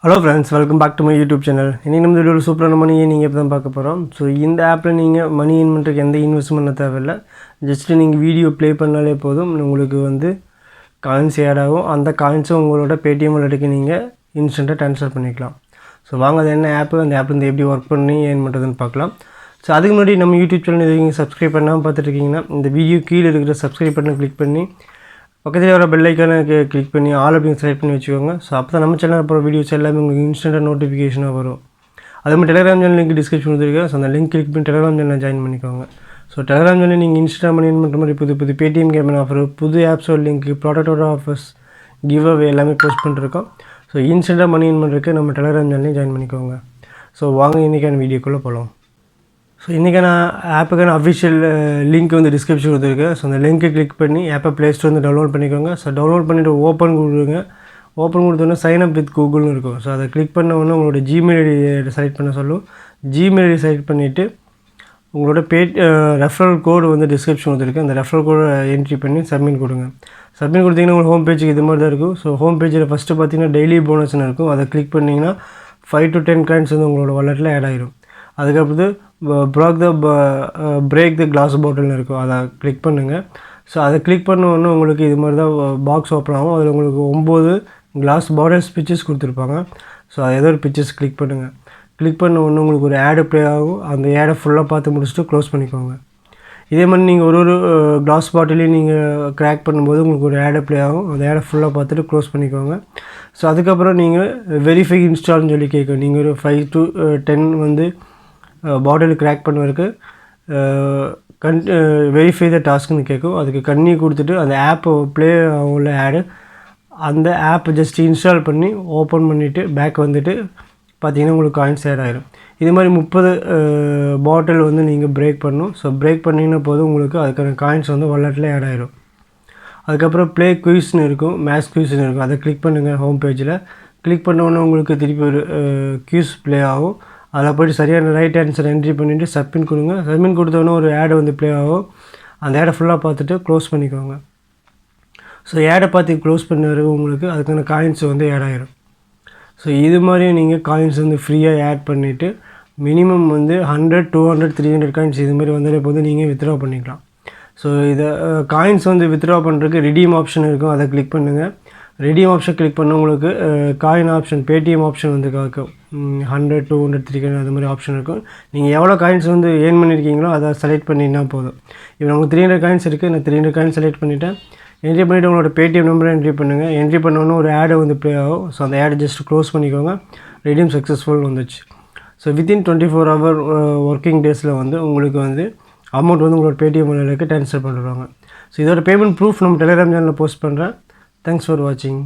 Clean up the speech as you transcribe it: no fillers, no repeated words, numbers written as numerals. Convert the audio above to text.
Hello friends, welcome back to my YouTube channel. இன்னைக்கு நம்ம வீடியோல சூப்பரான மணி நீங்க இப்ப தான் பார்க்க போறோம். சோ இந்த ஆப்ல நீங்க மணி earn பண்றதுக்கு எந்த இன்வெஸ்ட்மென்ட் தேவையில்ல. ஜஸ்ட் நீங்க வீடியோ ப்ளே பண்ணாலே போதும். உங்களுக்கு வந்து காயின்ஸ் ஆட் ஆகும். அந்த காயின்ஸ் உங்களோட Paytm வாலெட்டுக்கு நீங்க இன்ஸ்டன்ட்டா ட்ரான்ஸ்ஃபர் பண்ணிக்கலாம். சோ வாங்க அது என்ன ஆப், அந்த ஆப்ல இருந்து எப்படி வர்க் பண்ணி earn பண்றதுன்னு பார்க்கலாம். சோ அதுக்கு முன்னாடி நம்ம YouTube சேனல் நீங்க சப்ஸ்கிரைப் பண்ணாம பார்த்துட்டு இருக்கீங்கன்னா இந்த வீடியோ கீழ இருக்கிற சப்ஸ்கிரைப் பட்டனை கிளிக் பண்ணி பக்கத்துல வர பெல் ஐகானை கிளிக் பண்ணி ஆல் அப்படினு செலக்ட் பண்ணி வச்சுக்கோங்க. ஸோ அப்போ தான் நம்ம சேனல் அப்புறம் வீடியோஸ் எல்லாமே உங்களுக்கு இன்ஸ்டன்ட்டாக நோட்டிஃபிகேஷனாக வரும். அதே மாதிரி டெலிகிராம் சேனல் லிங்க் டிஸ்கிரிப்ஷன் கொடுத்துருக்கேன். ஸோ அந்த லிங்க் கிளிக் பண்ணி டெலிகிராம் சேனலில் ஜாயின் பண்ணிக்கோங்க. ஸோ டெலிகிராம் சேனல் நீங்கள் இன்ஸ்டா மணி பண்ணுற மாதிரி புது Paytm கேமரா ஆஃபர், புது ஆப்ஸோட லிங்க், ப்ராடக்டோட ஆஃபர்ஸ், கிவ் அவே எல்லாமே போஸ்ட் பண்ணிருக்கோம். ஸோ இன்ஸ்டன்ட்டாக மணி பண்ணுறதுக்கு நம்ம டெலிகிராம் சேனலையும் ஜாயின் பண்ணிக்கோங்க. ஸோ வாங்க இன்றைக்கான வீடியோக்குள்ளே போகலாம். ஸோ இன்றைக்கான ஆப்புக்கான அஃபிஷியல் லிங்க் வந்து டிஸ்கிரிப்ஷன் கொடுத்துருக்கு. ஸோ அந்த லிங்க்கை கிளிக் பண்ணி ஆப்பை ப்ளே ஸ்டோர் வந்து டவுன்லோட் பண்ணிக்கோங்க. ஸோ டவுன்லோட் பண்ணிவிட்டு ஓப்பன் கொடுங்க. ஓப்பன் கொடுத்தோன்னா சைன் அப் வித் கூகுள்னு இருக்கும். ஸோ அதை கிளிக் பண்ண உடனே உங்களோட ஜிமெயில் ஐடி செலக்ட் பண்ண சொல்லும். ஜிமெயில் ஐடி செலக்ட் பண்ணிவிட்டு உங்களோட ரெஃபரல் கோடு வந்து டிஸ்கிரிப்ஷன் கொடுத்துருக்கு. அந்த ரெஃபரல் கோடை என்ட்ரி பண்ணி சப்மிட் கொடுங்க. சப்மிட் கொடுத்தீங்கன்னா உங்களுக்கு ஹோம் பேஜுக்கு இது மாதிரி தான் இருக்கும். ஸோ ஹோம் பேஜில் ஃபஸ்ட்டு பார்த்தீங்கன்னா டெய்லி போனஸ்னு இருக்கும். அதை கிளிக் பண்ணிங்கன்னா 5 to 10 காயின்ஸ் வந்து உங்களோட வாலெட்டில் ஆட் ஆகிடும். அதுக்கப்புறம் பிரேக் த கிளாஸ் பாட்டில்னு இருக்கும். அதை கிளிக் பண்ணுங்கள். ஸோ அதை கிளிக் பண்ண உடனே உங்களுக்கு இது மாதிரி தான் பாக்ஸ் ஓப்பன் ஆகும். அதில் உங்களுக்கு 9 கிளாஸ் பாட்டில்ஸ் பிக்சர்ஸ் கொடுத்துருப்பாங்க. ஸோ அது ஏதோ ஒரு பிக்சர்ஸ் கிளிக் பண்ணுங்கள். கிளிக் பண்ண உடனே உங்களுக்கு ஒரு ஆடு ப்ளே ஆகும். அந்த ஆடை ஃபுல்லாக பார்த்து முடிச்சுட்டு க்ளோஸ் பண்ணிக்கோங்க. இதே மாதிரி நீங்கள் ஒரு கிளாஸ் பாட்டிலையும் நீங்கள் கிராக் பண்ணும்போது உங்களுக்கு ஒரு ஆடை ப்ளே ஆகும். அந்த ஆடை ஃபுல்லாக பார்த்துட்டு க்ளோஸ் பண்ணிக்கோங்க. ஸோ அதுக்கப்புறம் நீங்கள் வெரிஃபை இன்ஸ்டால்னு சொல்லி கேட்கும். நீங்கள் ஒரு 5 to 10 வந்து பாட்டில் கிராக் பண்ணுவதற்கு வெரிஃபை த டாஸ்க்னு கேட்கும். அதுக்கு கண்ணி கொடுத்துட்டு அந்த ஆப்பை ப்ளே உள்ள ஆடு, அந்த ஆப்பை ஜஸ்ட் இன்ஸ்டால் பண்ணி ஓப்பன் பண்ணிவிட்டு பேக் வந்துட்டு பார்த்தீங்கன்னா உங்களுக்கு காயின்ஸ் ஆட் ஆகிடும். இது மாதிரி 30 பாட்டில் வந்து நீங்கள் பிரேக் பண்ணணும். ஸோ பிரேக் பண்ணிங்கன்னா போதும் உங்களுக்கு அதுக்கான காயின்ஸ் வந்து வாலெட்டில் ஆட் ஆகிடும். அதுக்கப்புறம் ப்ளே குயிஸ்னு இருக்கும், மேத்ஸ் குயிஸ்னு இருக்கும். அதை கிளிக் பண்ணுங்கள். ஹோம் பேஜில் கிளிக் பண்ண உடனே உங்களுக்கு திருப்பி ஒரு குயிஸ் ப்ளே ஆகும். அதில் போய்ட்டு சரியான ரைட் ஆன்சர் என்ட்ரி பண்ணிவிட்டு சப்மிட் கொடுங்க. சப்மிட் கொடுத்தோன்னே ஒரு ஆடு வந்து ப்ளே ஆகும். அந்த ஆடை ஃபுல்லாக பார்த்துட்டு க்ளோஸ் பண்ணிக்கோங்க. ஸோ ஆடை பார்த்து க்ளோஸ் பண்ண உங்களுக்கு அதுக்கான காயின்ஸ் வந்து ஆட் ஆகிடும். ஸோ இது மாதிரி நீங்கள் காயின்ஸ் வந்து ஃப்ரீயாக ஆட் பண்ணிவிட்டு மினிமம் வந்து 100, 200, 300 காயின்ஸ் இது மாதிரி வந்தாலே போது நீங்கள் வித்ட்ரா பண்ணிக்கலாம். ஸோ இதை காயின்ஸ் வந்து வித்ட்ரா பண்ணுறதுக்கு ரிடீம் ஆப்ஷன் இருக்கும். அதை கிளிக் பண்ணுங்கள். ரெடீம் ஆப்ஷன் கிளிக் பண்ண உங்களுக்கு காயின் ஆப்ஷன், Paytm ஆப்ஷன் வந்து காக்கும். 100, 200, 300 அது மாதிரி ஆப்ஷன் இருக்கும். நீங்கள் எவ்வளோ காயின்ஸ் வந்து ஏர்ன் பண்ணியிருக்கீங்களோ அதை செலக்ட் பண்ணிங்கன்னா போதும். இப்போ நமக்கு 300 காயின்ஸ் இருக்குது. நான் 300 காயின்ஸ் செலக்ட் பண்ணிவிட்டேன். என்ட்ரி பண்ணிவிட்டு உங்களோட Paytm நம்பரை என்ட்ரி பண்ணுங்கள். என்ட்ரி பண்ணோன்னே ஒரு ஆடை வந்து ப்ளே ஆகும். ஸோ அந்த ஆடை ஜஸ்ட் க்ளோஸ் பண்ணிக்கோங்க. ரெடீம் சக்ஸஸ்ஃபுல் வந்துச்சு. ஸோ வித்தின் 24 hour ஒர்க்கிங் டேஸில் வந்து உங்களுக்கு வந்து அமௌண்ட் வந்து உங்களோட Paytm வாலெட்டுக்கு ட்ரான்ஸ்ஃபர் பண்ணுறாங்க. ஸோ இதோட பேமெண்ட் ப்ரூஃப் நம்ம டெலிகிராம் சேனலில் போஸ்ட் பண்ணுறேன். தேங்க்ஸ் ஃபார் வாட்சிங்.